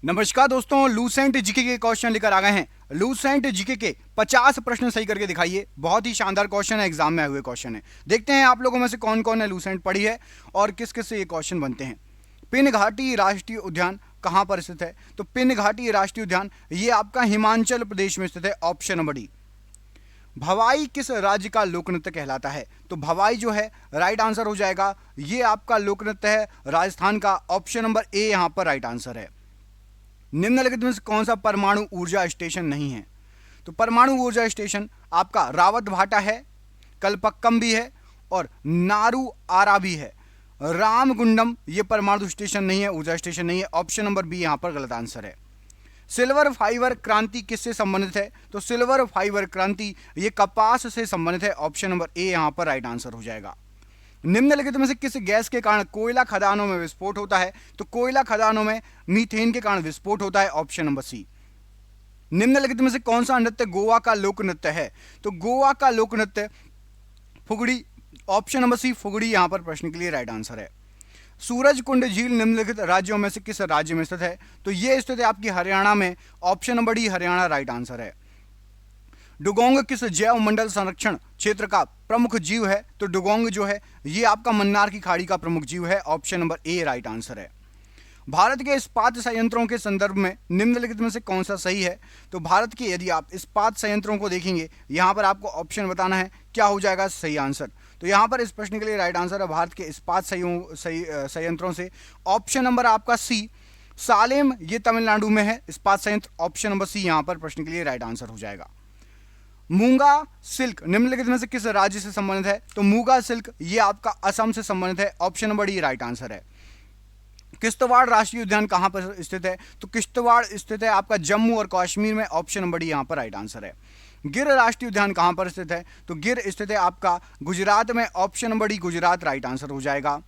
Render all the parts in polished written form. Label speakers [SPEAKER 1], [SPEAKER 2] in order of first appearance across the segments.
[SPEAKER 1] नमस्कार दोस्तों, Lucent GK के क्वेश्चन लेकर आ गए हैं। लूसेंट जीके के 50 प्रश्न सही करके दिखाइए। बहुत ही शानदार क्वेश्चन है, एग्जाम में आए हुए क्वेश्चन है। देखते हैं आप लोगों में से कौन कौन ने लूसेंट पढ़ी है और किस किस से ये क्वेश्चन बनते हैं। पिन घाटी राष्ट्रीय उद्यान कहां पर स्थित है? तो पिन घाटी राष्ट्रीय उद्यान ये आपका हिमाचल प्रदेश में स्थित है, ऑप्शन नंबर डी। भवाई किस राज्य का लोक नृत्य कहलाता है? तो भवाई जो है राइट आंसर हो जाएगा, ये आपका लोक नृत्य है राजस्थान का, ऑप्शन नंबर ए यहां पर राइट आंसर है। निम्नलिखित में से कौन सा परमाणु ऊर्जा स्टेशन नहीं है? तो परमाणु ऊर्जा स्टेशन आपका रावत भाटा है, कलपक्कम भी है और नारू आरा भी है। रामगुंडम ये परमाणु स्टेशन नहीं है, ऊर्जा स्टेशन नहीं है, ऑप्शन नंबर बी यहां पर गलत आंसर है। सिल्वर फाइबर क्रांति किससे संबंधित है? तो सिल्वर फाइबर क्रांति ये कपास से संबंधित है, ऑप्शन नंबर ए यहां पर राइट आंसर हो जाएगा। निम्नलिखित में से किस गैस के कारण कोयला खदानों में विस्फोट होता है? तो कोयला खदानों में मीथेन के कारण विस्फोट होता है, ऑप्शन नंबर सी। निम्नलिखित में से कौन सा नृत्य गोवा का लोक नृत्य है? तो गोवा का लोक नृत्य फुगड़ी, ऑप्शन नंबर सी फुगड़ी यहां पर प्रश्न के लिए राइट आंसर है। सूरज कुंड झील निम्नलिखित राज्यों में से किस राज्य में स्थित है? तो यह स्थित है आपकी हरियाणा में, option number D Haryana right answer है। डुगोंग किस जैव मंडल संरक्षण क्षेत्र का प्रमुख जीव है? तो डुगोंग जो है ये आपका मन्नार की खाड़ी का प्रमुख जीव है, ऑप्शन नंबर ए राइट आंसर है। भारत के इस्पात संयंत्रों के संदर्भ में निम्नलिखित में से कौन सा सही है? तो भारत के यदि आप इस्पात संयंत्रों को देखेंगे, यहां पर आपको ऑप्शन बताना है, क्या हो जाएगा सही आंसर। तो यहां पर इस प्रश्न के लिए राइट आंसर है भारत के इस्पात संयंत्रों से, ऑप्शन नंबर आपका सी सालेम, ये तमिलनाडु में है इस्पात संयंत्र, ऑप्शन नंबर सी यहां पर प्रश्न के लिए राइट आंसर हो जाएगा। मूंगा सिल्क निम्नलिखित में से किस राज्य से संबंधित है? तो मूंगा सिल्क ये आपका असम से संबंधित है, option number D right answer है। किश्तवाड़ राष्ट्रीय उद्यान कहां पर स्थित है? तो किश्तवाड़ स्थित है आपका जम्मू और कश्मीर में, ऑप्शन नंबर डी यहां पर राइट आंसर है। गिर राष्ट्रीय उद्यान कहां पर स्थित है? तो गिर स्थित है आपका गुजरात में, option number D Gujarat right answer हो जाएगा।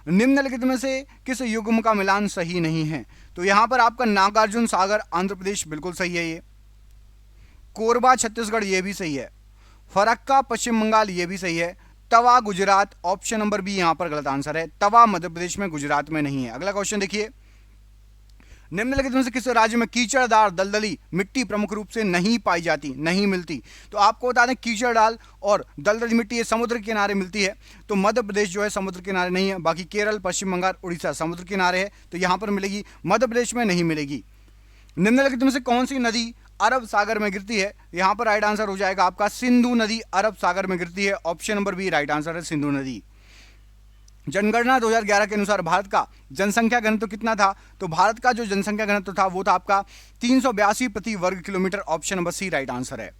[SPEAKER 1] निम्नलिखित में से किस युग्म का मिलान सही नहीं है? तो यहां पर आपका नागार्जुन सागर आंध्र प्रदेश बिल्कुल सही है, ये कोरबा छत्तीसगढ़ ये भी सही है, फरक्का पश्चिम बंगाल ये भी सही है, तवा गुजरात ऑप्शन नंबर बी यहां पर गलत आंसर है, तवा मध्य प्रदेश में गुजरात में नहीं है। अगला क्वेश्चन देखिए, निम्नलिखित में से किस राज्य में कीचड़दार दलदली मिट्टी प्रमुख रूप से नहीं पाई जाती, नहीं मिलती? तो आपको बता दें कीचड़दार और दलदली मिट्टी ये समुद्र के किनारे मिलती है, तो मध्य प्रदेश जो है समुद्र किनारे नहीं है, बाकी केरल पश्चिम बंगाल उड़ीसा समुद्र किनारे है, तो यहां पर मिलेगी, मध्य प्रदेश में नहीं मिलेगी। निम्नलिखित में से कौन सी नदी अरब सागर में गिरती है? यहां पर राइट आंसर हो जाएगा आपका सिंधु नदी अरब सागर में गिरती है, option number B right answer है सिंधु नदी। जनगणना 2011 के अनुसार भारत का जनसंख्या घनत्व कितना था? तो भारत का जो जनसंख्या घनत्व था वो था आपका 382 प्रति वर्ग kilometre, option number C right answer है।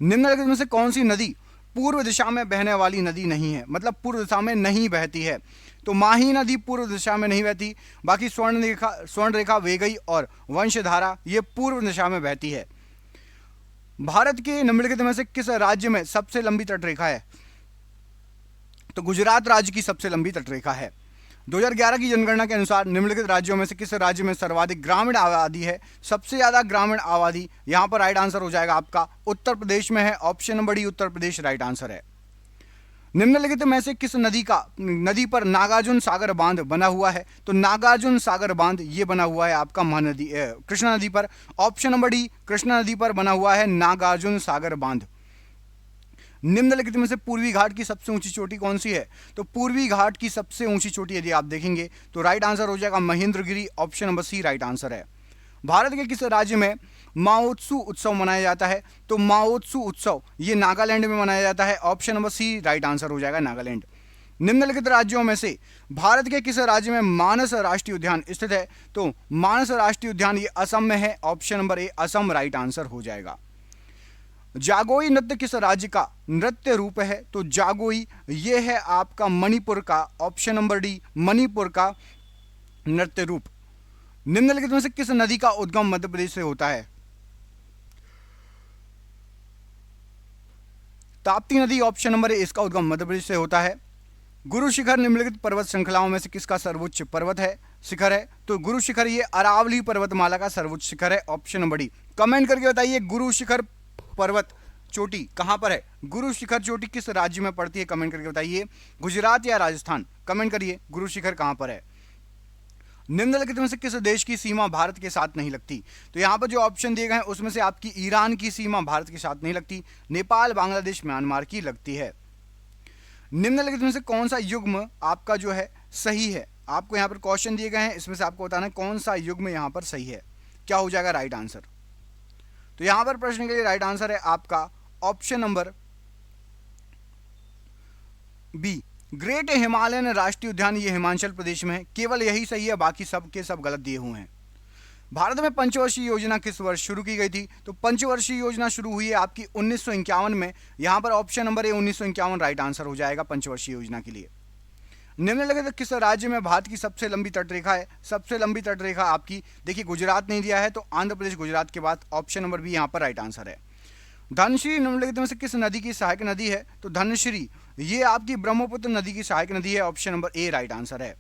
[SPEAKER 1] निम्नलिखित में से कौन सी नदी पूर्व दिशा में बहने वाली नदी नहीं है, मतलब पूर्व दिशा में नहीं बहती है? तो माही नदी पूर्व दिशा में नहीं बहती, बाकी स्वर्ण रेखा वेगई और वंशधारा ये पूर्व दिशा में बहती है। भारत के निम्नलिखित में से किस राज्य में सबसे लंबी तटरेखा है? तो गुजरात राज्य की सबसे लंबी तटरेखा है। 2011 की जनगणना के अनुसार निम्नलिखित राज्यों में से किस राज्य में सर्वाधिक ग्रामीण आबादी है? सबसे ज्यादा ग्रामीण आबादी यहां पर राइट आंसर हो जाएगा आपका उत्तर प्रदेश में है, option number D Uttar Pradesh right answer है। निम्नलिखित में से किस नदी पर नागार्जुन सागर बांध बना हुआ है? तो नागार्जुन सागर बांध ये बना हुआ है आपका महानदी कृष्णा नदी पर, ऑप्शन नंबर डी कृष्णा नदी पर बना हुआ है नागार्जुन सागर बांध। निम्नलिखित में से पूर्वी घाट की सबसे ऊंची चोटी कौन सी है? तो पूर्वी घाट की सबसे ऊंची चोटी यदि आप देखेंगे तो राइट आंसर हो जाएगा Mahendragiri, option number C right answer है। भारत के किस राज्य में माओत्सु उत्सव मनाया जाता है? तो माओत्सु उत्सव ये नागालैंड में मनाया जाता है, option number C right answer हो जाएगा नागालैंड। निम्नलिखित राज्यों में से भारत के किस राज्य में मानस राष्ट्रीय उद्यान स्थित है? तो मानस राष्ट्रीय उद्यान ये असम में है, ऑप्शन नंबर ए असम राइट आंसर हो जाएगा। जागोई नृत्य किस राज्य का नृत्य रूप है? तो जागोई ये है आपका मणिपुर का, ऑप्शन नंबर डी मणिपुर का नृत्य रूप। निम्नलिखित में से किस नदी का उद्गम मध्य प्रदेश से होता है? ताप्ती नदी ऑप्शन नंबर ए इसका उद्गम मध्य प्रदेश से होता है। गुरु शिखर निम्नलिखित पर्वत श्रृंखलाओं में से किसका सर्वोच्च पर्वत है शिखर है? तो गुरु शिखर ये अरावली पर्वतमाला का सर्वोच्च शिखर है, ऑप्शन नंबर डी। कमेंट करके बताइए गुरु शिखर पर्वत चोटी कहां पर है? गुरु शिखर चोटी किस राज्य में पड़ती है? कमेंट करके बताइए, गुजरात या राजस्थान? कमेंट करिए गुरु शिखर कहां पर है। निम्नलिखित में से किस देश की सीमा भारत के साथ नहीं लगती? तो यहाँ पर जो ऑप्शन दिए गए हैं उसमें से आपकी ईरान की सीमा भारत के साथ नहीं लगती, नेपाल, बांग्लादेश, म्यांमार की लगती है। निम्नलिखित में से कौन सा युग्म आपका जो है सही है? आपको यहाँ पर क्वेश्चन दिए गए हैं, इसमें से आपको बताना है कौन सा युग्म यहाँ पर सही है, क्या हो जाएगा राइट आंसर। तो यहाँ पर प्रश्न के लिए राइट आंसर है आपका option number B, great Himalayan राष्ट्रीय उद्यान। ये हिमाचल प्रदेश में है, केवल यही सही है, बाकी सब के सब गलत दिए हुए हैं। भारत में पंचवर्षीय योजना किस वर्ष शुरू की गई थी? तो पंचवर्षीय योजना शुरू हुई है आपकी 1951 में। यहाँ पर ऑप्शन नंबर ए 1951 राइट आंसर हो जाएगा पंचवर्षीय योजना के लिए। निम्नलिखित किस राज्य में भारत की सबसे लंबी तटरेखा है? सबसे लंबी तटरेखा आपकी देखिए गुजरात नहीं दिया है, तो आंध्र प्रदेश गुजरात के बाद ऑप्शन नंबर बी यहाँ पर राइट आंसर है। धनश्री निम्नलिखित में से किस नदी की सहायक नदी है? तो धनश्री ये आपकी ब्रह्मपुत्र नदी की सहायक नदी है, ऑप्शन नंबर ए राइट आंसर है।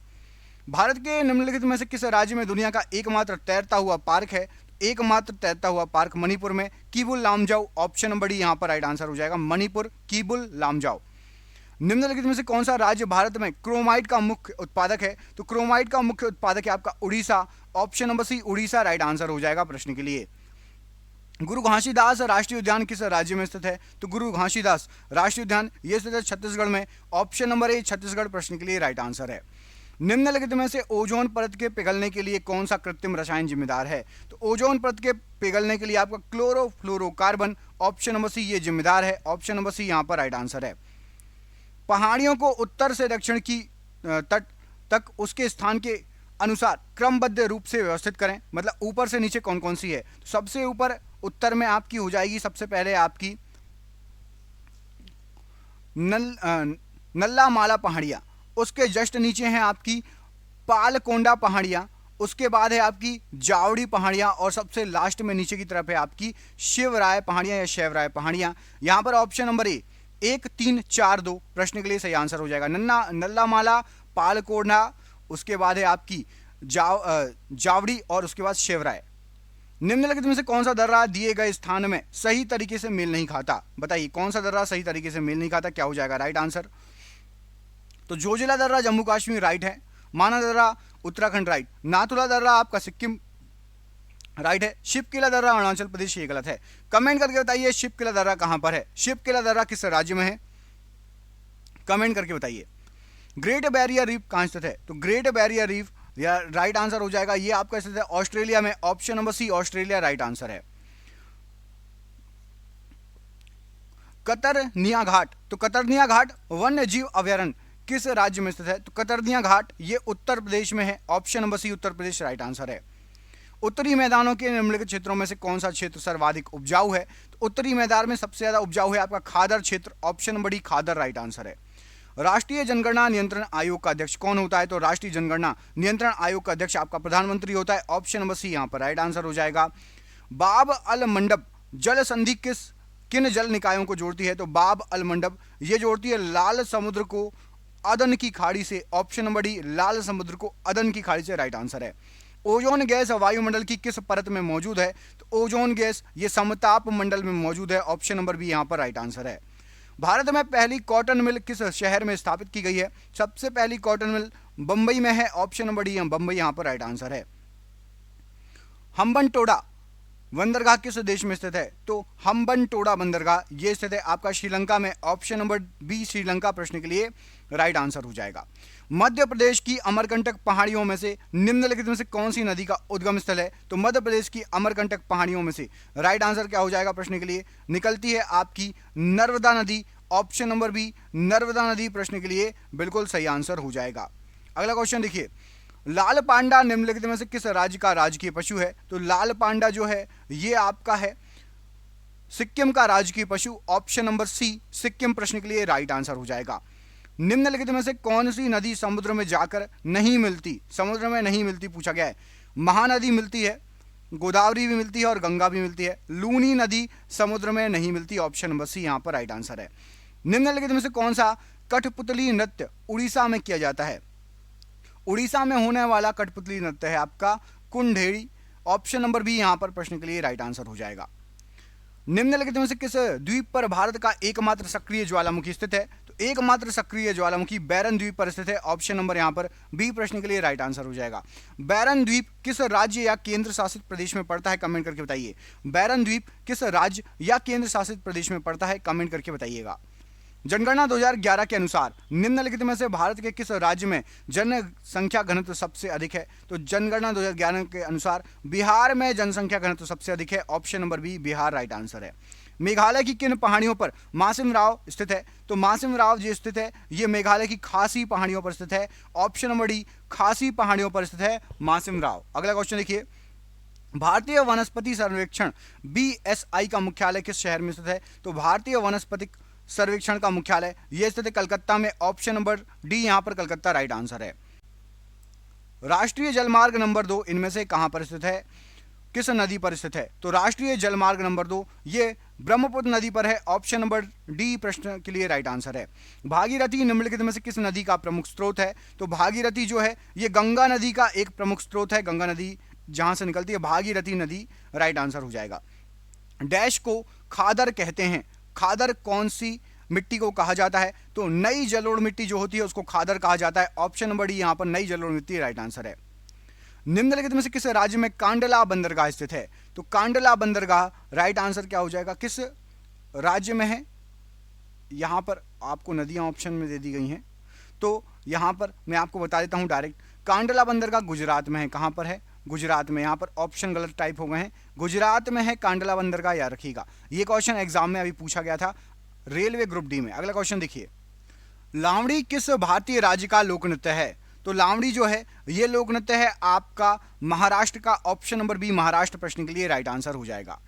[SPEAKER 1] भारत के निम्नलिखित में से किस राज्य में दुनिया का एकमात्र तैरता हुआ पार्क है? एकमात्र तैरता हुआ पार्क मणिपुर में, Keibul Lamjao, option number D यहाँ पर राइट आंसर हो जाएगा, मणिपुर, कीबुल लामजाओ। निम्नलिखित में से कौन सा राज्य भारत में क्रोमाइट का मुख्य उत्पादक है? तो क्रोमाइट का मुख्य उत्पादक है आपका Orissa, option number C Orissa right answer हो जाएगा प्रश्न के लिए। गुरु घासीदास राष्ट्रीय उद्यान किस राज्य में स्थित है? तो गुरु घासीदास राष्ट्रीय उद्यान ये स्थित है छत्तीसगढ़ में, ऑप्शन नंबर ए छत्तीसगढ़ प्रश्न के लिए राइट आंसर है। निम्नलिखित में से ओजोन परत के पिघलने के लिए कौन सा कृत्रिम रसायन जिम्मेदार है? तो ओजोन परत के पिघलने के लिए आपका क्लोरोफ्लोरोकार्बन, ऑप्शन नंबर सी ये जिम्मेदार है, ऑप्शन नंबर सी यहाँ पर राइट आंसर है। पहाड़ियों को उत्तर से दक्षिण की तट तक उसके स्थान के अनुसार क्रमबद्ध रूप से व्यवस्थित करें, मतलब ऊपर से नीचे कौन कौन सी है? तो सबसे ऊपर उत्तर में आपकी हो जाएगी सबसे पहले आपकी नल्ला माला पहाड़ियाँ, उसके जस्ट नीचे हैं आपकी पालकोंडा पहाड़ियाँ, उसके बाद है आपकी जावड़ी पहाड़ियाँ, और सबसे लास्ट में नीचे की तरफ है आपकी शिवराय पहाड़ियाँ या शैवराय पहाड़ियाँ। यहाँ पर ऑप्शन नंबर ए 1 3 4 2 प्रश्न के लिए सही आंसर हो जाएगा। नल्ला माला, पालकोंडा, उसके बाद है आपकी जावड़ी और उसके बाद शिवराय। निम्नलिखित में से कौन सा दर्रा दिए गए स्थान में सही तरीके से मेल नहीं खाता? बताइए कौन सा दर्रा सही तरीके से मेल नहीं खाता, क्या हो जाएगा राइट आंसर। तो जोजिला दर्रा जम्मू कश्मीर राइट है, माना दर्रा उत्तराखंड राइट, नाथुला दर्रा आपका सिक्किम राइट है, शिवकिला दर्रा अरुणाचल प्रदेश ये गलत है। कमेंट करके बताइए शिवकिला दर्रा कहां पर है, शिवकिला दर्रा किस राज्य में है, कमेंट करके बताइए। ग्रेट बैरियर रीफ कहां स्थित है? तो ग्रेट बैरियर रीफ या राइट आंसर हो जाएगा ये आपका स्थित है ऑस्ट्रेलिया में, option number C Australia right answer है। कतरनिया घाट, तो कतरनिया घाट वन्य जीव अभयारण्य किस राज्य में स्थित है? तो कतरनिया घाट ये उत्तर प्रदेश में है, ऑप्शन नंबर सी उत्तर प्रदेश राइट आंसर है। उत्तरी मैदानों के निम्नलिखित क्षेत्रों में से कौन सा क्षेत्र सर्वाधिक उपजाऊ है? तो उत्तरी मैदान में सबसे ज्यादा उपजाऊ है आपका खादर क्षेत्र, ऑप्शन नंबर डी खादर राइट आंसर है। राष्ट्रीय जनगणना नियंत्रण आयोग का अध्यक्ष कौन होता है? तो राष्ट्रीय जनगणना नियंत्रण आयोग का अध्यक्ष आपका प्रधानमंत्री होता है, ऑप्शन नंबर सी यहाँ पर राइट आंसर हो जाएगा। बाब अल मंडब जल संधि किन जल निकायों को जोड़ती है? तो बाब अल मंडब ये जोड़ती है लाल समुद्र को अदन की खाड़ी से, ऑप्शन नंबर डी लाल समुद्र को अदन की खाड़ी से राइट आंसर है। ओजोन गैस वायुमंडल की किस परत में मौजूद है? तो ओजोन गैस ये समताप मंडल में मौजूद है, ऑप्शन नंबर बी यहाँ पर राइट आंसर है। भारत में पहली कॉटन मिल किस शहर में स्थापित की गई है? सबसे पहली कॉटन मिल बंबई में है, ऑप्शन नंबर डी बंबई यहाँ पर राइट आंसर है। हम्बनटोड़ा बंदरगाह किस देश में स्थित है? तो हम्बनटोड़ा बंदरगाह ये स्थित है आपका श्रीलंका में, ऑप्शन नंबर बी श्रीलंका प्रश्न के लिए राइट आंसर हो जाएगा। मध्य प्रदेश की अमरकंटक पहाड़ियों में से निम्नलिखित में से कौन सी नदी का उद्गम स्थल है? तो मध्य प्रदेश की अमरकंटक पहाड़ियों में से राइट आंसर क्या हो जाएगा प्रश्न के लिए? निकलती है आपकी नर्मदा नदी, ऑप्शन नंबर बी नर्मदा नदी प्रश्न के लिए बिल्कुल सही आंसर हो जाएगा। अगला क्वेश्चन देखिए, लाल पांडा निम्नलिखित में से किस राज्य का राजकीय पशु है? तो लाल पांडा जो है ये आपका है सिक्किम का राजकीय पशु, ऑप्शन नंबर सी सिक्किम प्रश्न के लिए राइट आंसर हो जाएगा। निम्नलिखित में से कौन सी नदी समुद्र में जाकर नहीं मिलती? समुद्र में नहीं मिलती पूछा गया है। महानदी मिलती है, गोदावरी भी मिलती है और गंगा भी मिलती है, लूनी नदी समुद्र में नहीं मिलती, ऑप्शन नंबर सी यहाँ पर राइट आंसर है। निम्नलिखित में से कौन सा कठपुतली नृत्य उड़ीसा में किया जाता है? उड़ीसा में होने वाला कठपुतली नृत्य है आपका कुंडेड़ी, ऑप्शन नंबर बी यहाँ पर प्रश्न के लिए राइट आंसर हो जाएगा। निम्नलिखित में से किस द्वीप पर भारत का एकमात्र सक्रिय ज्वालामुखी स्थित है? तो एकमात्र सक्रिय ज्वालामुखी बैरन द्वीप पर स्थित है। ऑप्शन नंबर यहाँ पर बी प्रश्न के लिए राइट आंसर हो जाएगा। बैरन द्वीप किस राज्य या केंद्र शासित प्रदेश में पड़ता है, कमेंट करके बताइए। बैरन द्वीप किस राज्य या केंद्र शासित प्रदेश में पड़ता है, कमेंट करके बताइएगा। जनगणना 2011 के अनुसार निम्नलिखित में से भारत के किस राज्य में जनसंख्या घनत्व सबसे अधिक है? तो जनगणना 2011 के अनुसार बिहार में जनसंख्या घनत्व सबसे अधिक है। Option number B Bihar right answer है। मेघालय की किन पहाड़ियों पर मासिम राव स्थित है? तो मासिम राव जो स्थित है ये मेघालय की खासी पहाड़ियों पर स्थित है। ऑप्शन नंबर डी खासी पहाड़ियों पर स्थित है मासिम राव। अगला क्वेश्चन देखिए, भारतीय वनस्पति सर्वेक्षण BSI का मुख्यालय किस शहर में स्थित है? तो भारतीय वनस्पति सर्वेक्षण का मुख्यालय यह स्थित है कलकत्ता में। ऑप्शन नंबर डी यहां पर कलकत्ता राइट आंसर है। राष्ट्रीय जलमार्ग नंबर 2 इनमें से कहां पर स्थित है, किस नदी पर स्थित है? तो राष्ट्रीय जलमार्ग नंबर 2 ये ब्रह्मपुत्र नदी पर है। ऑप्शन नंबर डी प्रश्न के लिए राइट आंसर है। भागीरथी निम्नलिखित में से किस नदी का प्रमुख स्रोत है? तो भागीरथी जो है ये गंगा नदी का एक प्रमुख स्रोत है। गंगा नदी जहां से निकलती है भागीरथी नदी राइट आंसर हो जाएगा। डैश को खादर कहते हैं, खादर कौन सी मिट्टी को कहा जाता है? तो नई जलोढ़ मिट्टी जो होती है उसको खादर कहा जाता है। ऑप्शन नंबर डी यहां पर नई जलोढ़ मिट्टी राइट आंसर है। निम्नलिखित में से किस राज्य में कांडला बंदरगाह स्थित है? तो कांडला बंदरगाह राइट आंसर क्या हो जाएगा, किस राज्य में है? यहां पर आपको नदियां ऑप्शन में दे दी गई हैं, तो यहां पर मैं आपको बता देता हूं डायरेक्ट। कांडला बंदरगाह गुजरात में है। कहां पर है? गुजरात में। यहां पर ऑप्शन गलत टाइप हो गए हैं, गुजरात में है कांडला बंदरगाह, याद रखिएगा। ये क्वेश्चन एग्जाम में अभी पूछा गया था रेलवे ग्रुप डी में। अगला क्वेश्चन देखिए, लावणी किस भारतीय राज्य का लोक नृत्य है? तो लावणी जो है ये लोक नृत्य है आपका महाराष्ट्र का। ऑप्शन नंबर बी महाराष्ट्र प्रश्न के लिए राइट आंसर हो जाएगा।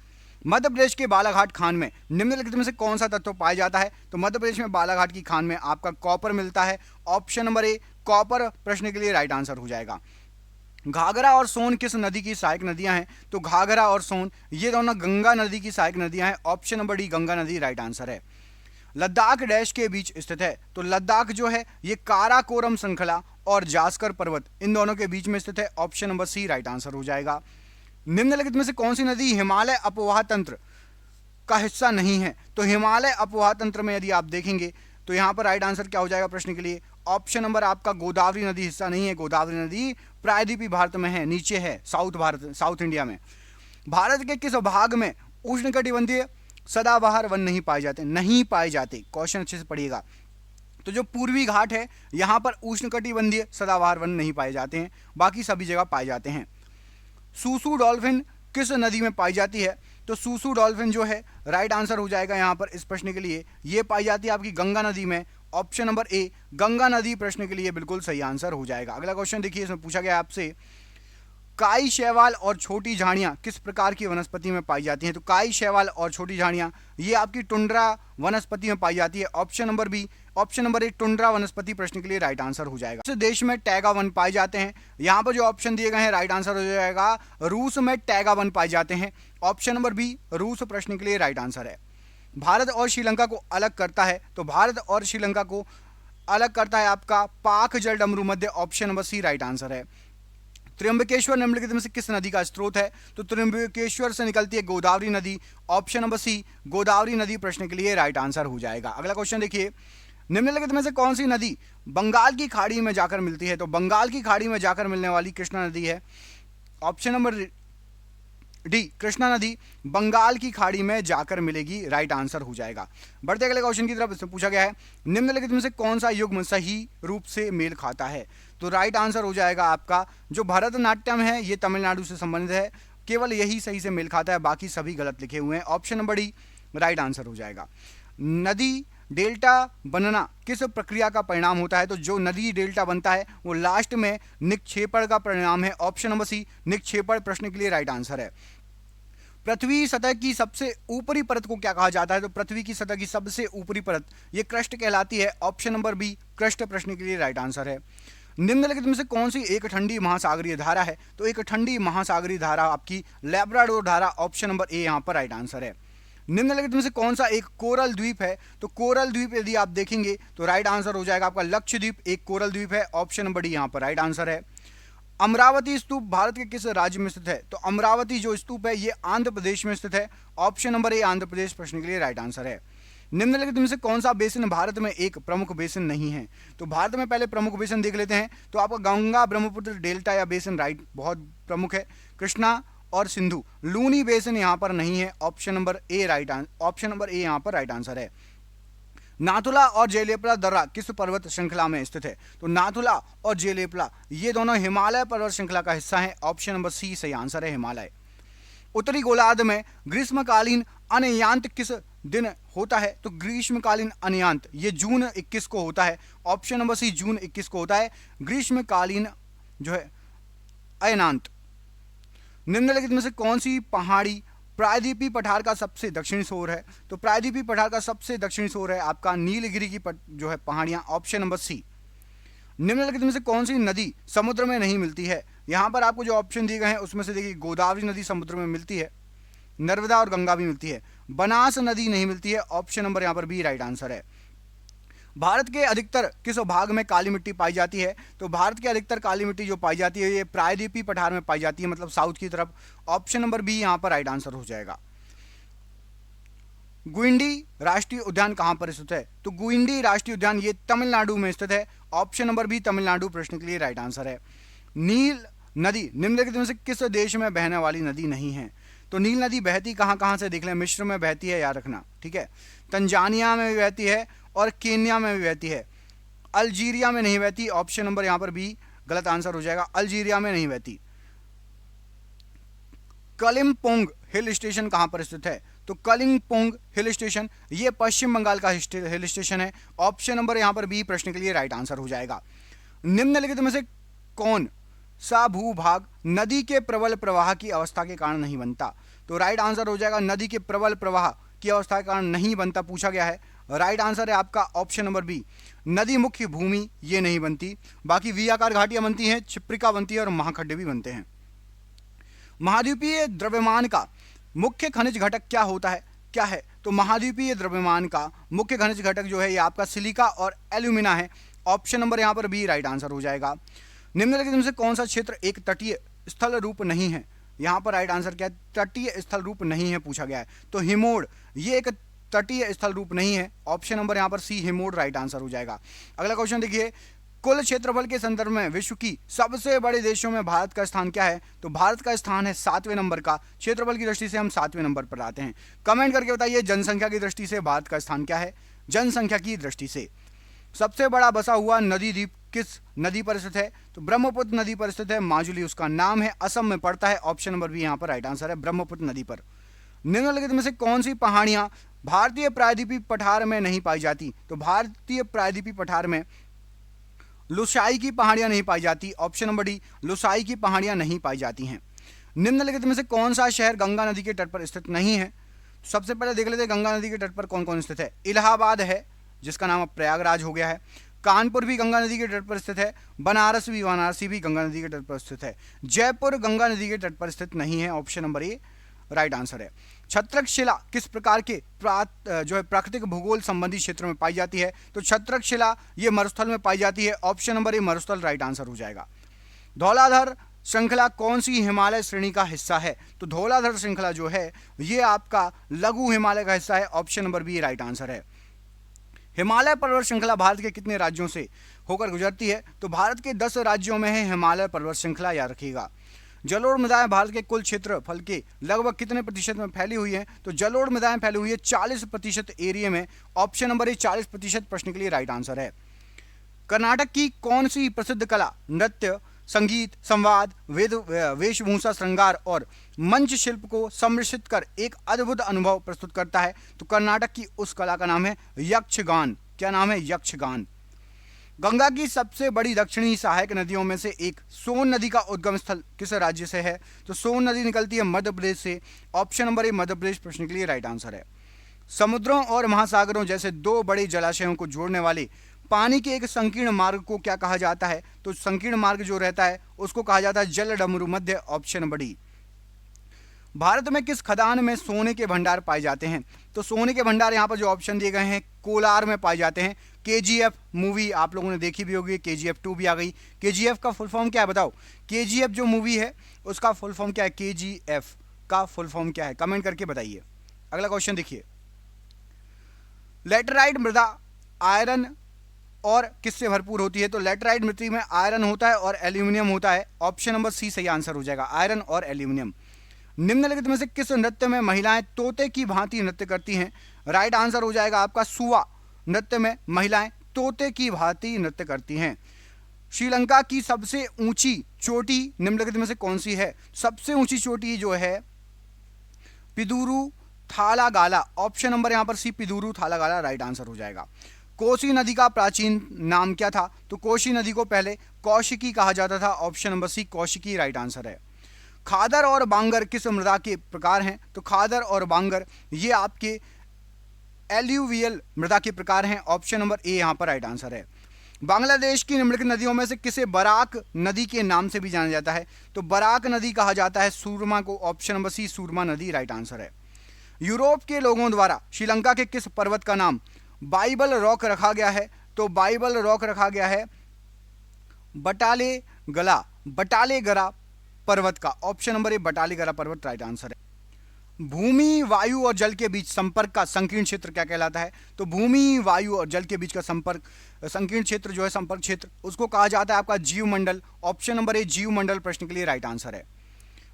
[SPEAKER 1] मध्य प्रदेश के बालाघाट खान में निम्नलिखित में से कौन सा तत्व पाया जाता है? तो मध्य प्रदेश में बालाघाट की खान में आपका कॉपर मिलता है। ऑप्शन नंबर ए कॉपर प्रश्न के लिए राइट आंसर हो जाएगा। घाघरा और सोन किस नदी की सहायक नदियां हैं? तो घाघरा और सोन ये दोनों गंगा नदी की सहायक नदियां हैं। ऑप्शन नंबर डी गंगा नदी राइट आंसर है। लद्दाख डैश के बीच स्थित है? तो लद्दाख जो है ये काराकोरम श्रृंखला और जास्कर पर्वत इन दोनों के बीच में स्थित है। Option number C right answer हो जाएगा। निम्नलिखित में से कौन सी नदी हिमालय अपवाह तंत्र का हिस्सा नहीं है? तो हिमालय अपवाह तंत्र में यदि आप देखेंगे तो यहां पर राइट आंसर क्या हो जाएगा प्रश्न के लिए? ऑप्शन नंबर आपका गोदावरी नदी हिस्सा नहीं है। गोदावरी नदी प्रायद्वीपीय भारत में है, नीचे है साउथ भारत, साउथ इंडिया में। भारत के किस भाग में उष्णकटिबंधीय सदाबहार वन नहीं पाए जाते? नहीं पाए जाते, क्वेश्चन अच्छे से पढ़िएगा। तो जो पूर्वी घाट है यहां पर उष्णकटिबंधीय सदाबहार वन नहीं पाए जाते हैं, बाकी सभी जगह पाए जाते हैं। सूसू डॉल्फिन किस नदी में पाई जाती है? तो सूसू डॉल्फिन जो है राइट आंसर हो जाएगा यहां पर इस प्रश्न के लिए। ये पाई जाती है आपकी गंगा नदी में। ऑप्शन नंबर ए गंगा नदी प्रश्न के लिए बिल्कुल सही आंसर हो जाएगा। अगला क्वेश्चन देखिए, इसमें पूछा गया आपसे काई शैवाल और छोटी झाड़ियां किस प्रकार की वनस्पति में पाई जाती हैं? तो काई शैवाल और छोटी झाड़ियां ये आपकी टुंड्रा वनस्पति में पाई जाती है। Option number B, option number A tundra वनस्पति प्रश्न के लिए राइट आंसर हो जाएगा। इस देश में टैगा वन पाए जाते हैं? यहां पर जो ऑप्शन दिए गए हैं राइट आंसर हो जाएगा रूस में टैगा वन पाए जाते हैं। ऑप्शन नंबर बी रूस प्रश्न के लिए राइट आंसर है। भारत और श्रीलंका को अलग करता है? तो भारत और श्रीलंका को अलग करता है आपका पाक जल डमरू मध्य। Option number C right answer है। त्र्यंबकेश्वर निम्नलिखित में से किस नदी का स्रोत है? तो त्र्यंबकेश्वर से निकलती है गोदावरी नदी। ऑप्शन नंबर सी गोदावरी नदी प्रश्न के लिए राइट आंसर हो जाएगा। अगला क्वेश्चन देखिए, निम्नलिखित में से कौन सी नदी बंगाल की खाड़ी में जाकर मिलती है? तो बंगाल की खाड़ी में जाकर मिलने वाली कृष्णा नदी है। ऑप्शन नंबर डी कृष्णा नदी बंगाल की खाड़ी में जाकर मिलेगी, राइट आंसर हो जाएगा। बढ़ते अगले क्वेश्चन की तरफ। इसमें पूछा गया है निम्नलिखित में से कौन सा युग्म सही रूप से मेल खाता है? तो राइट आंसर हो जाएगा आपका जो भरतनाट्यम है ये तमिलनाडु से संबंधित है, केवल यही सही से मेल खाता है, बाकी सभी गलत लिखे हुए हैं। Option number D right answer हो जाएगा। नदी डेल्टा बनना किस प्रक्रिया का परिणाम होता है? तो जो नदी डेल्टा बनता है वो लास्ट में निक्षेपण का परिणाम है। ऑप्शन नंबर सी निक्षेपण प्रश्न के लिए राइट आंसर है। पृथ्वी सतह की सबसे ऊपरी परत को क्या कहा जाता है? तो पृथ्वी की सतह की सबसे ऊपरी परत ये क्रस्ट कहलाती है। ऑप्शन नंबर बी क्रस्ट प्रश्न के लिए राइट आंसर है। निम्नलिखित में से कौन सी एक ठंडी महासागरीय धारा है? तो एक ठंडी महासागरीय धारा आपकी लैब्राडोर धारा। ऑप्शन नंबर ए यहाँ पर राइट आंसर है। निम्नलिखित में से कौन सा एक कोरल द्वीप है? तो कोरल द्वीप यदि आप देखेंगे तो राइट आंसर हो जाएगा आपका लक्षद्वीप एक कोरल द्वीप है। ऑप्शन नंबर डी यहाँ पर राइट आंसर है। अमरावती स्तूप भारत के किस राज्य में स्थित है? तो अमरावती जो स्तूप है ये आंध्र प्रदेश में स्थित है। ऑप्शन नंबर ए आंध्र प्रदेश प्रश्न के लिए राइट आंसर है। निम्नलिखित में से कौन सा बेसिन भारत में एक प्रमुख बेसिन नहीं है? तो भारत में पहले प्रमुख बेसिन देख लेते हैं। तो आपका गंगा ब्रह्मपुत्र डेल्टा या बेसिन राइट बहुत प्रमुख है। कृष्णा और सिंधु, लूनी बेसिन यहां पर नहीं है। ऑप्शन नंबर ए यहां पर राइट आंसर है। नाथुला और जेलेपला दर्रा किस पर्वत श्रृंखला में स्थित है? तो नाथुला और जेलेपला ये दोनों हिमालय पर्वत श्रृंखला का हिस्सा है। ऑप्शन नंबर सी सही आंसर है, हिमालय। उत्तरी गोलार्ध में ग्रीष्मकालीन अनयांत किस दिन होता है? तो ग्रीष्मकालीन अनयांत ये जून 21 को होता है। ऑप्शन नंबर सी जून 21 को होता है ग्रीष्मकालीन जो है अयनांत। निम्नलिखित में से कौन सी पहाड़ी प्रायद्वीपीय पठार का सबसे दक्षिणी छोर है? तो प्रायद्वीपीय पठार का सबसे दक्षिणी छोर है आपका नीलगिरी की जो है पहाड़ियां। Option number C. निम्नलिखित में से कौन सी नदी समुद्र में नहीं मिलती है? यहां पर आपको जो ऑप्शन दिए गए हैं उसमें से देखिए, गोदावरी नदी समुद्र में मिलती है, नर्मदा और गंगा भी मिलती है, बनास नदी नहीं मिलती है। ऑप्शन नंबर यहां पर बी राइट आंसर है। भारत के अधिकतर किस भाग में काली मिट्टी पाई जाती है? तो भारत के अधिकतर काली मिट्टी जो पाई जाती है ये प्रायद्वीपीय पठार में पाई जाती है, मतलब साउथ की तरफ। ऑप्शन नंबर बी यहां पर राइट आंसर हो जाएगा। गुइंडी राष्ट्रीय उद्यान कहां पर स्थित है? तो गुइंडी राष्ट्रीय उद्यान ये तमिलनाडु में स्थित है। ऑप्शन नंबर बी तमिलनाडु प्रश्न के लिए राइट आंसर है। नील नदी निम्नलिखित में से किस देश में बहने वाली नदी नहीं है? तो नील नदी बहती कहां कहां से देख लें, मिस्र में बहती है, याद रखना, ठीक है। तंजानिया में भी बहती है और केन्या में भी बहती है। अल्जीरिया में नहीं बहती। ऑप्शन नंबर यहां पर बी गलत आंसर हो जाएगा, अल्जीरिया में नहीं बहती। कलिम्पोंग हिल स्टेशन कहां पर स्थित है? तो कलिम्पोंग हिल स्टेशन ये पश्चिम बंगाल का हिल स्टेशन है। ऑप्शन नंबर यहां पर बी प्रश्न के लिए राइट आंसर हो जाएगा। निम्नलिखित में से कौन सा भूभाग नदी के प्रबल प्रवाह की अवस्था के कारण नहीं बनता? तो राइट आंसर हो जाएगा नदी के प्रबल प्रवाह की अवस्था के कारण नहीं बनता पूछा गया है। राइट आंसर है आपका ऑप्शन नंबर बी, नदी मुख्य भूमि ये नहीं बनती। बाकी वी आकार घाटियां बनती हैं, चिप्रिका बनती है और महाखड्डे भी बनते हैं। महाद्वीपीय द्रव्यमान का मुख्य खनिज घटक क्या होता है, क्या है? तो महाद्वीपीय द्रव्यमान का मुख्य खनिज घटक जो है ये आपका सिलिका और एल्यूमिना है। ऑप्शन नंबर यहां पर बी राइट आंसर हो जाएगा। निम्नलिखित में से कौन सा क्षेत्र एक तटीय स्थल रूप नहीं है? यहां पर राइट आंसर क्या है? तटीय स्थल रूप नहीं है पूछा गया है। तो हिमोड़ ये एक तटीय स्थल रूप नहीं है। ऑप्शन नंबर यहां पर सी हिमोड़ राइट आंसर हो जाएगा। अगला क्वेश्चन देखिए, कुल क्षेत्रफल के संदर्भ में विश्व की सबसे बड़े देशों में भारत का स्थान क्या है? तो भारत का स्थान है 7वें नंबर का। क्षेत्रफल की दृष्टि से हम 7वें नंबर पर आते हैं। कमेंट करके बताइए जनसंख्या की दृष्टि से भारत का स्थान क्या है? जनसंख्या की दृष्टि से सबसे बड़ा बसा हुआ नदी द्वीप किस नदी पर स्थित है? तो ब्रह्मपुत्र नदी पर स्थित है, माजुली उसका नाम है, असम में पड़ता है। ऑप्शन नंबर बी यहां पर राइट आंसर है, ब्रह्मपुत्र नदी पर। निम्नलिखित में से कौन सी पहाड़ियां भारतीय प्रायद्वीपीय पठार में नहीं पाई जाती? तो भारतीय प्रायद्वीपीय पठार में लुसाई की पहाड़ियां नहीं पाई जाती। ऑप्शन नंबर डी लुसाई की पहाड़ियां नहीं पाई जाती हैं। निम्नलिखित में से कौन सा शहर गंगा नदी के तट पर स्थित नहीं है? सबसे पहले देख लेते हैं गंगा नदी के तट पर कौन कौन स्थित है। इलाहाबाद है जिसका नाम अब प्रयागराज हो गया है। कानपुर भी गंगा नदी के तट पर स्थित है। वाराणसी भी गंगा नदी के तट पर स्थित है। जयपुर गंगा नदी के तट पर स्थित नहीं है। ऑप्शन नंबर ए राइट आंसर है। छत्रक शिला किस प्रकार के जो है प्राकृतिक भूगोल संबंधी क्षेत्र में पाई जाती है? तो छत्रक शिला ये मरुस्थल में पाई जाती है। ऑप्शन नंबर ए मरुस्थल राइट आंसर हो जाएगा। धौलाधर श्रृंखला कौन सी हिमालय श्रेणी का हिस्सा है? तो धौलाधर श्रृंखला जो है ये आपका लघु हिमालय का हिस्सा है। Option number B right answer है। हिमालय पर्वत श्रृंखला भारत के कितने राज्यों से होकर गुजरती है? तो भारत के 10 राज्यों में है हिमालय पर्वत श्रृंखला, याद रखिएगा। जलोढ़ मृदाएं भारत के कुल क्षेत्रफल के लगभग कितने प्रतिशत में फैली हुई है? तो जलोढ़ मृदाएं फैली हुई है 40% एरिया में। ऑप्शन नंबर ए 40% प्रश्न के लिए राइट आंसर है। कर्नाटक की कौन सी प्रसिद्ध कला नृत्य, संगीत, संवाद, वेशभूषा, श्रृंगार और मंच शिल्प को सम्मिश्रित कर एक अद्भुत अनुभव प्रस्तुत करता है? तो कर्नाटक की उस कला का नाम है यक्षगान। क्या नाम है? यक्षगान। गंगा की सबसे बड़ी दक्षिणी सहायक नदियों में से एक सोन नदी का उद्गम स्थल किस राज्य से है? तो सोन नदी निकलती है मध्य प्रदेश से। ऑप्शन नंबर ए मध्य प्रदेश प्रश्न के लिए राइट आंसर है। समुद्रों और महासागरों जैसे 2 बड़े जलाशयों को जोड़ने वाले पानी के एक संकीर्ण मार्ग को क्या कहा जाता है? तो संकीर्ण मार्ग जो रहता है उसको कहा जाता है जल डमरू मध्य। Option number D. भारत में किस खदान में सोने के भंडार पाए जाते हैं? तो सोने के भंडार यहाँ पर जो ऑप्शन दिए गए हैं कोलार में पाए जाते हैं। KGF मूवी आप लोगों ने देखी भी होगी, KGF 2 भी आ गई। KGF का फुल फॉर्म क्या है बताओ? KGF जो मूवी है उसका फुल फॉर्म क्या है? KGF का फुल फॉर्म क्या है? कमेंट करके बताइए। अगला क्वेश्चन देखिए, लेटराइट मृदा आयरन और किससे भरपूर होती है? तो लेटराइट मिट्टी में आयरन होता है और एल्यूमिनियम होता है। ऑप्शन नंबर सी सही आंसर हो जाएगा, आयरन और एल्यूमिनियम। निम्नलिखित में से किस नृत्य में महिलाएं तोते की भांति नृत्य करती हैं? राइट आंसर हो जाएगा आपका सुवा नृत्य में महिलाएं तोते की भांति नृत्य करती हैं। श्रीलंका की सबसे ऊंची चोटी निम्नलिखित में से कौन सी है? सबसे ऊंची चोटी जो है पिदुरु थालागाला। ऑप्शन नंबर यहां पर सी पिदुरु थालागाला राइट आंसर हो जाएगा। कोसी नदी का प्राचीन नाम क्या था? तो कोसी नदी को पहले कौशिकी कहा जाता था। Option number C Kaushiki right answer है। खादर और बांगर किस मृदा के प्रकार हैं? तो खादर और बांगर ये आपके एल्यूवियल मृदा के प्रकार हैं। ऑप्शन नंबर ए यहां पर राइट आंसर है। बांग्लादेश की निम्नलिखित नदियों में से किसे बराक नदी के नाम से भी जाना जाता है? तो बराक नदी कहा जाता है सूरमा को। ऑप्शन नंबर सी सूरमा नदी राइट आंसर है। यूरोप के लोगों द्वारा श्रीलंका के किस पर्वत का नाम बाइबल रॉक रखा गया है? तो बाइबल रॉक रखा गया है बटालेगरा पर्वत का। ऑप्शन नंबर ए बटालेगरा पर्वत राइट आंसर है। भूमि वायु और जल के बीच संपर्क का संकीर्ण क्षेत्र क्या कहलाता है? तो भूमि वायु और जल के बीच का संपर्क संकीर्ण क्षेत्र जो है संपर्क क्षेत्र उसको कहा जाता है आपका जीवमंडल। ऑप्शन नंबर ए जीवमंडल प्रश्न के लिए राइट आंसर है।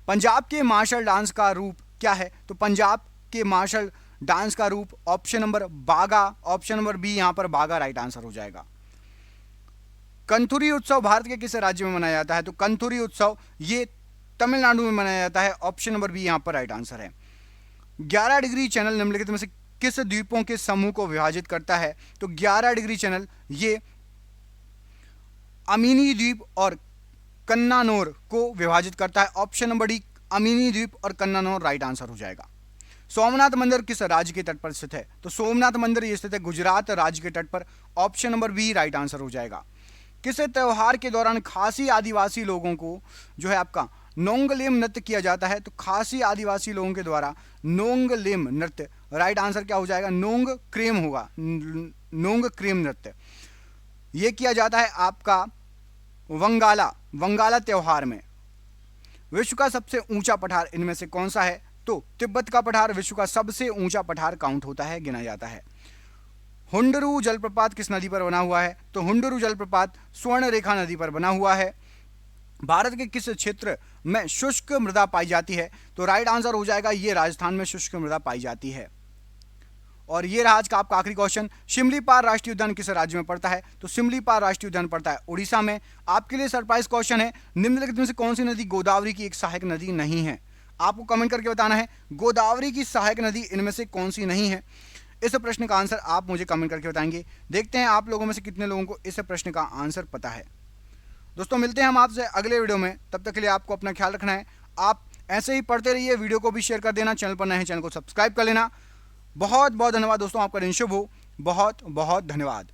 [SPEAKER 1] पंजाब के मार्शल डांस का रूप क्या है? तो पंजाब के मार्शल डांस का रूप ऑप्शन नंबर बागा। ऑप्शन नंबर बी यहां पर बागा राइट आंसर हो जाएगा। कंथुरी उत्सव भारत के किस राज्य में मनाया जाता है? तो कंथुरी उत्सव ये तमिलनाडु में मनाया जाता है। ऑप्शन नंबर बी यहां पर राइट आंसर है। 11 डिग्री चैनल निम्नलिखित में से किस द्वीपों के समूह को विभाजित करता है? तो 11 डिग्री चैनल ये अमीनी द्वीप और कन्नानौर को विभाजित करता है। ऑप्शन नंबर डी अमीनी द्वीप और कन्नानौर राइट आंसर हो जाएगा। सोमनाथ मंदिर किस राज्य के तट पर स्थित है? तो सोमनाथ मंदिर ये स्थित है गुजरात राज्य के तट पर। Option number B right answer हो जाएगा। किस त्योहार के दौरान खासी आदिवासी लोगों को जो है आपका नोंगलेम नृत्य किया जाता है? तो खासी आदिवासी लोगों के द्वारा नोंगलेम नृत्य राइट आंसर क्या हो जाएगा? नोंग क्रेम होगा, नोंग क्रेम नृत्य ये किया जाता है आपका वंगाला त्योहार में। विश्व का सबसे ऊंचा पठार इनमें से कौन सा है? तो तिब्बत का पठार विश्व का सबसे ऊंचा पठार काउंट होता है, गिना जाता है। हुंडरू जलप्रपात किस नदी पर बना हुआ है? तो हुंडरू जलप्रपात स्वर्ण रेखा नदी पर बना हुआ है। भारत के किस क्षेत्र में शुष्क मृदा पाई जाती है? तो राइट आंसर हो जाएगा ये राजस्थान में शुष्क मृदा पाई जाती है। और ये रहा आज का आपका आखिरी क्वेश्चन। शिमलीपाल राष्ट्रीय उद्यान किस राज्य में पड़ता है? तो शिमलीपाल राष्ट्रीय उद्यान पड़ता है उड़ीसा में। आपके लिए सरप्राइज क्वेश्चन है, निम्नलिखित में से कौन सी नदी गोदावरी की एक सहायक नदी नहीं है? आपको कमेंट करके बताना है गोदावरी की सहायक नदी इनमें से कौन सी नहीं है। इस प्रश्न का आंसर आप मुझे कमेंट करके बताएंगे। देखते हैं आप लोगों में से कितने लोगों को इस प्रश्न का आंसर पता है। दोस्तों मिलते हैं हम आपसे अगले वीडियो में, तब तक के लिए आपको अपना ख्याल रखना है। आप ऐसे ही पढ़ते रहिए, वीडियो को भी शेयर कर देना, चैनल पर नए हैं चैनल को सब्सक्राइब कर लेना। बहुत बहुत धन्यवाद दोस्तों, आपका दिन शुभ हो। बहुत बहुत धन्यवाद।